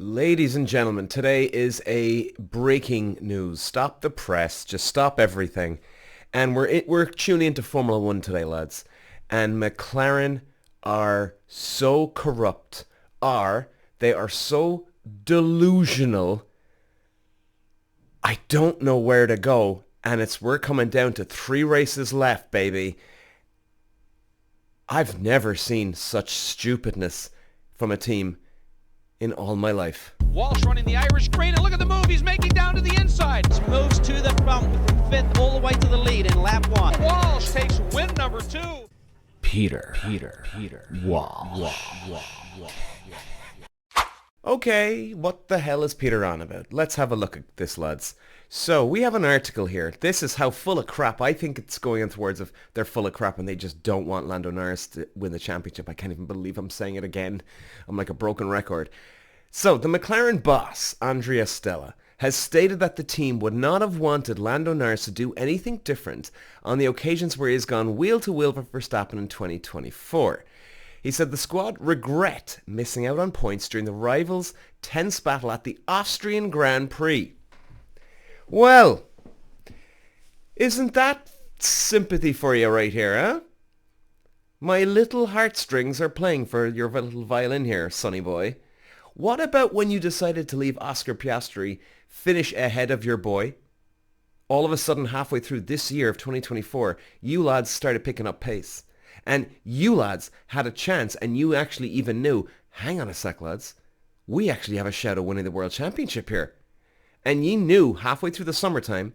Ladies and gentlemen, today is a breaking news. Stop the press. Just stop everything. And we're tuning into Formula One today, lads. And McLaren are so corrupt. They are so delusional. I don't know where to go. And we're coming down to 3 races left, baby. I've never seen such stupidness from a team in all my life. Walsh running the Irish crane, and look at the move he's making down to the inside. Moves to the front from fifth all the way to the lead in lap one. Walsh takes win number 2. Peter. Walsh. Okay, what the hell is Peter on about? Let's have a look at this, lads. So, we have an article here. This is how full of crap. I think it's going in towards of they're full of crap and they just don't want Lando Norris to win the championship. I can't even believe I'm saying it again. I'm like a broken record. So, the McLaren boss, Andrea Stella, has stated that the team would not have wanted Lando Norris to do anything different on the occasions where he has gone wheel-to-wheel for Verstappen in 2024. He said the squad regret missing out on points during the rivals' tense battle at the Austrian Grand Prix. Well, isn't that sympathy for you right here, huh? My little heartstrings are playing for your little violin here, sonny boy. What about when you decided to leave Oscar Piastri finish ahead of your boy? All of a sudden, halfway through this year of 2024, you lads started picking up pace. And you lads had a chance, and you actually even knew, hang on a sec, lads, we actually have a shot at winning the World Championship here. And you knew halfway through the summertime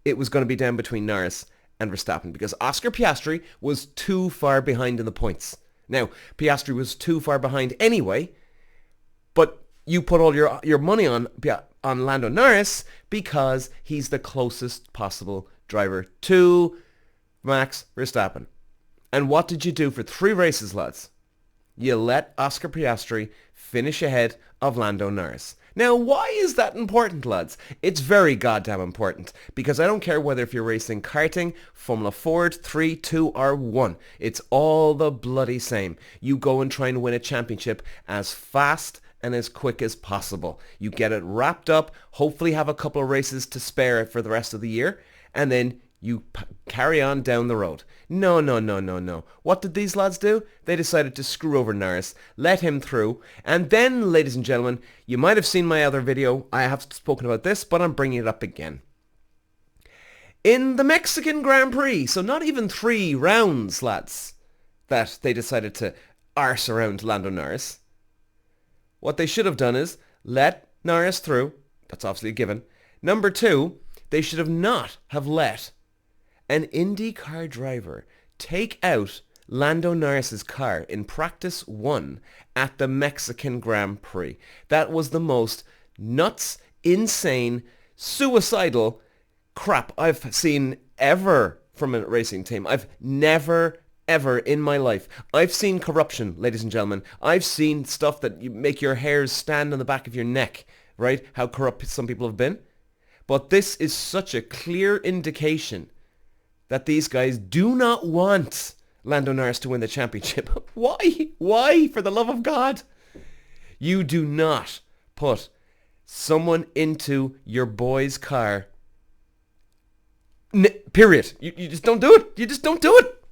it was going to be down between Norris and Verstappen because Oscar Piastri was too far behind in the points. Now, Piastri was too far behind anyway, but you put all your money on Lando Norris because he's the closest possible driver to Max Verstappen. And what did you do for 3 races, lads? You let Oscar Piastri finish ahead of Lando Norris. Now, why is that important, lads? It's very goddamn important, because I don't care whether if you're racing karting, Formula Ford, 3, 2, or 1. It's all the bloody same. You go and try and win a championship as fast and as quick as possible. You get it wrapped up, hopefully have a couple of races to spare for the rest of the year, and then you carry on down the road. No. What did these lads do? They decided to screw over Norris, let him through, and then, ladies and gentlemen, you might have seen my other video. I have spoken about this, but I'm bringing it up again. In the Mexican Grand Prix, so not even 3 rounds, lads, that they decided to arse around Lando Norris. What they should have done is let Norris through. That's obviously a given. Number 2, they should have not have let an IndyCar driver take out Lando Norris's car in practice 1 at the Mexican Grand Prix. That was the most nuts, insane, suicidal crap I've seen ever from a racing team. I've never, ever in my life. I've seen corruption, ladies and gentlemen. I've seen stuff that you make your hairs stand on the back of your neck, right? How corrupt some people have been. But this is such a clear indication that these guys do not want Lando Norris to win the championship. Why? Why? For the love of God. You do not put someone into your boy's car. Period. You just don't do it. You just don't do it.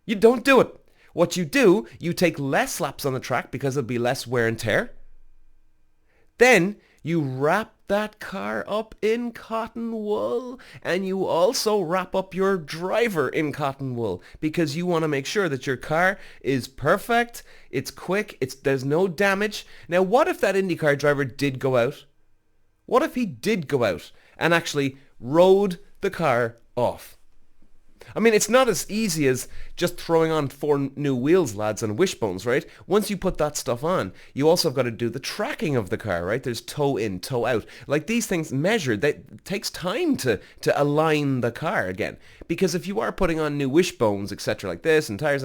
You don't do it. What you do, you take less laps on the track because there'll be less wear and tear. Then you wrap that car up in cotton wool, and you also wrap up your driver in cotton wool because you want to make sure that your car is perfect, it's quick, there's no damage. Now, what if that IndyCar driver did go out? What if he did go out and actually rode the car off? I mean, it's not as easy as just throwing on 4 new wheels, lads, and wishbones, right? Once you put that stuff on, you also have got to do the tracking of the car, right? There's toe in, toe out. Like, these things measured, it takes time to align the car again. Because if you are putting on new wishbones, etc., like this, and tires,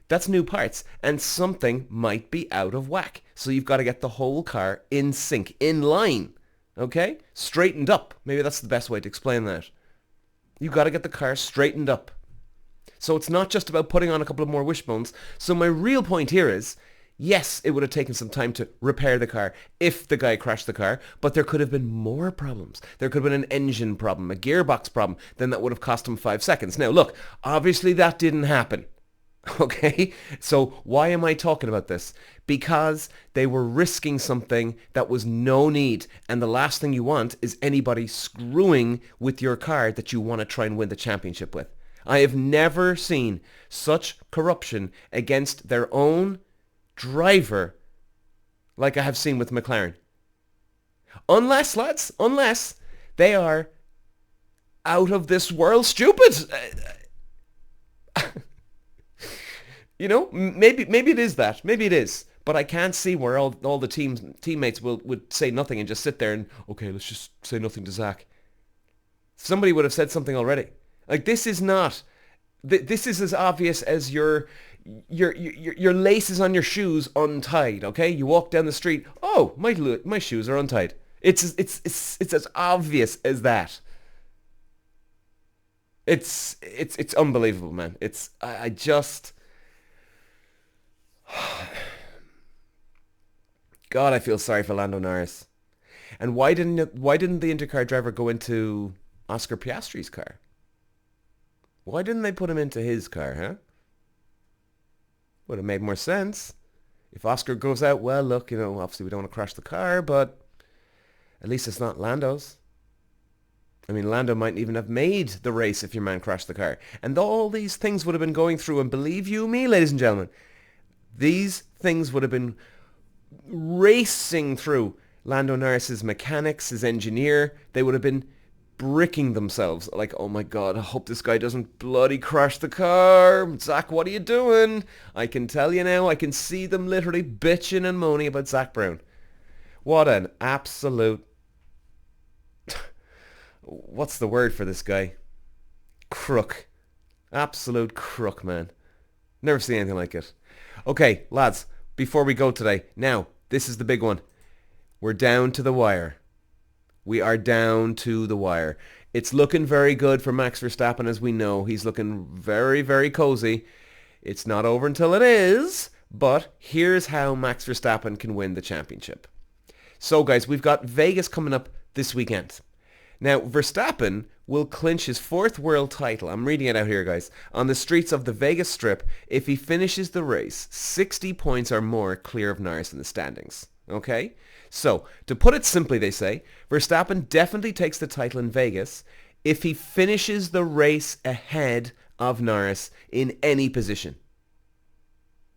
that's new parts, and something might be out of whack. So you've got to get the whole car in sync, in line, okay? Straightened up. Maybe that's the best way to explain that. You've got to get the car straightened up. So it's not just about putting on a couple of more wishbones. So my real point here is, Yes, it would have taken some time to repair the car if the guy crashed the car, but there could have been more problems. There could have been an engine problem, a gearbox problem, then that would have cost him 5 seconds. Now look, obviously that didn't happen. Okay, so why am I talking about this? Because they were risking something that was no need, and the last thing you want is anybody screwing with your car that you want to try and win the championship with. I have never seen such corruption against their own driver like I have seen with McLaren. Unless, lads, unless they are out of this world stupid. You know, maybe it is that. Maybe it is. But I can't see where all the teammates would say nothing and just sit there and, okay, let's just say nothing to Zach. Somebody would have said something already. Like, this is not... This is as obvious as your laces on your shoes untied, okay? You walk down the street, oh, my shoes are untied. It's as obvious as that. It's unbelievable, man. I just... God, I feel sorry for Lando Norris. And why didn't the IndyCar driver go into Oscar Piastri's car? Why didn't they put him into his car, huh? Would have made more sense. If Oscar goes out, well, look, you know, obviously we don't want to crash the car, but at least it's not Lando's. I mean, Lando might even have made the race if your man crashed the car. And all these things would have been going through, and believe you me, ladies and gentlemen, these things would have been racing through Lando Norris's mechanics, his engineer. They would have been bricking themselves like, oh my god, I hope this guy doesn't bloody crash the car. Zach, what are you doing? I can tell you now, I can see them literally bitching and moaning about Zach Brown. What an absolute... What's the word for this guy? Crook. Absolute crook, man. Never seen anything like it. Okay, lads, before we go today, now, this is the big one. We're down to the wire. We are down to the wire. It's looking very good for Max Verstappen, as we know. He's looking very, very cozy. It's not over until it is, but here's how Max Verstappen can win the championship. So, guys, we've got Vegas coming up this weekend. Now, Verstappen will clinch his 4th world title, I'm reading it out here, guys, on the streets of the Vegas Strip if he finishes the race 60 points or more clear of Norris in the standings. Okay? So, to put it simply, they say, Verstappen definitely takes the title in Vegas if he finishes the race ahead of Norris in any position.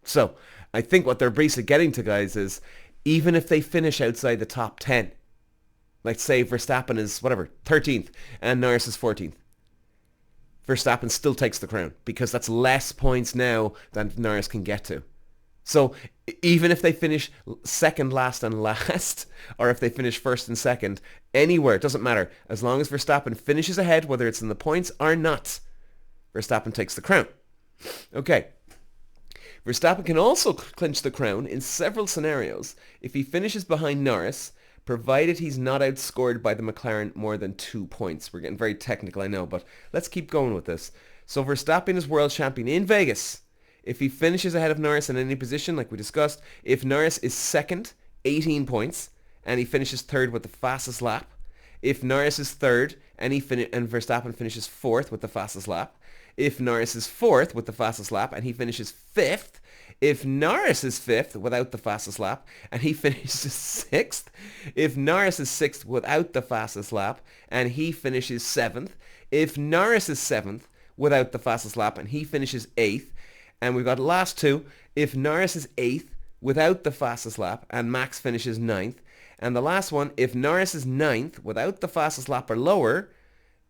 So, I think what they're basically getting to, guys, is even if they finish outside the top 10, like say Verstappen is, 13th and Norris is 14th, Verstappen still takes the crown because that's less points now than Norris can get to. So even if they finish second last and last, or if they finish first and second, anywhere, it doesn't matter. As long as Verstappen finishes ahead, whether it's in the points or not, Verstappen takes the crown. Okay. Verstappen can also clinch the crown in several scenarios if he finishes behind Norris, provided he's not outscored by the McLaren more than 2 points. We're getting very technical, I know, but let's keep going with this. So Verstappen is world champion in Vegas if he finishes ahead of Norris in any position, like we discussed. If Norris is second, 18 points, and he finishes third with the fastest lap. If Norris is third and Verstappen finishes fourth with the fastest lap. If Norris is fourth with the fastest lap and he finishes fifth. If Norris is fifth without the fastest lap and he finishes sixth. If Norris is sixth without the fastest lap and he finishes seventh. If Norris is seventh without the fastest lap and he finishes eighth. And we've got the last two. If Norris is eighth without the fastest lap and Max finishes ninth. And the last one, if Norris is ninth without the fastest lap or lower,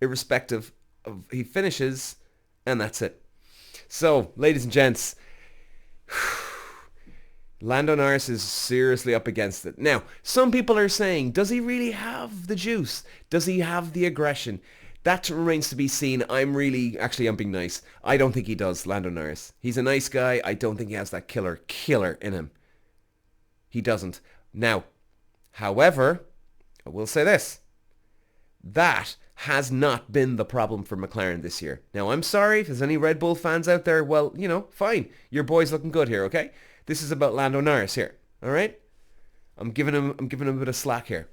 irrespective of he finishes, and that's it. So, ladies and gents, Lando Norris is seriously up against it. Now, some people are saying, does he really have the juice? Does he have the aggression? That remains to be seen. I'm being nice. I don't think he does, Lando Norris. He's a nice guy. I don't think he has that killer in him. He doesn't. Now, however, I will say this. That has not been the problem for McLaren this year. Now, I'm sorry if there's any Red Bull fans out there. Well, fine. Your boy's looking good here, okay? This is about Lando Norris here. All right? I'm giving him a bit of slack here.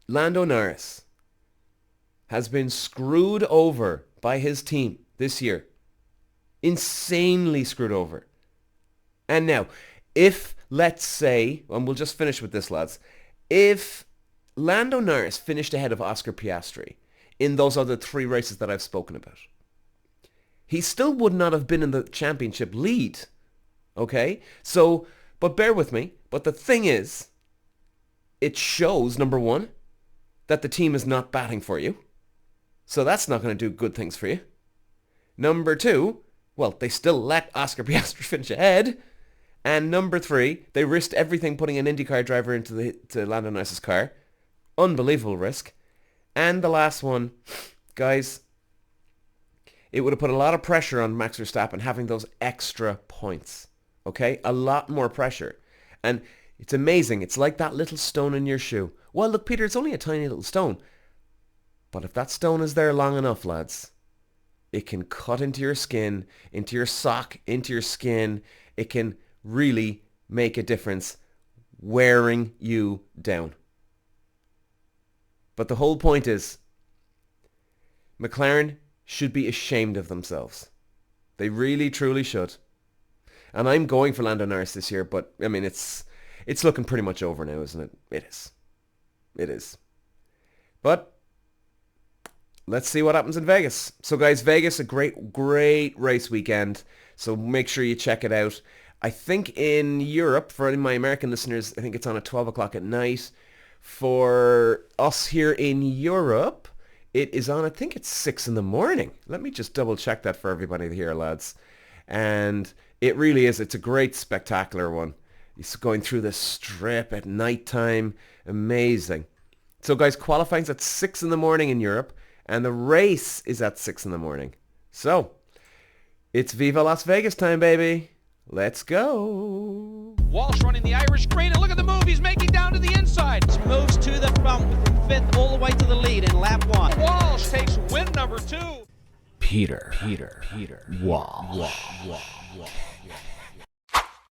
Lando Norris has been screwed over by his team this year. Insanely screwed over. And now, if, let's say, and we'll just finish with this, lads, if Lando Norris finished ahead of Oscar Piastri in those other 3 races that I've spoken about, he still would not have been in the championship lead. Okay? So, but bear with me. But the thing is, it shows, number one, that the team is not batting for you. So that's not going to do good things for you. Number 2, well, they still let Oscar Piastri finish ahead. And number 3, they risked everything putting an IndyCar driver into Lando Norris's car. Unbelievable risk. And the last one, guys, it would have put a lot of pressure on Max Verstappen having those extra points. Okay? A lot more pressure. And it's amazing. It's like that little stone in your shoe. Well, look, Peter, it's only a tiny little stone. But if that stone is there long enough, lads, it can cut into your skin, into your sock, into your skin. It can really make a difference, wearing you down. But the whole point is, McLaren should be ashamed of themselves. They really, truly should. And I'm going for Lando Norris this year, but, I mean, it's looking pretty much over now, isn't it? It is. It is. But let's see what happens in Vegas. So, guys, Vegas, a great, great race weekend. So make sure you check it out. I think in Europe, for my American listeners, I think it's on at 12 o'clock at night. For us here in Europe, it is on, I think it's 6 in the morning. Let me just double check that for everybody here, lads. And it really is. It's a great, spectacular one. It's going through the strip at nighttime. Amazing. So, guys, qualifying's at 6 in the morning in Europe, and the race is at 6 in the morning. So, it's Viva Las Vegas time, baby. Let's go. Walsh running the Irish crane, and look at the move he's making down to the inside. Moves to the front from 5th all the way to the lead in lap 1. Walsh takes win number 2. Peter. Walsh.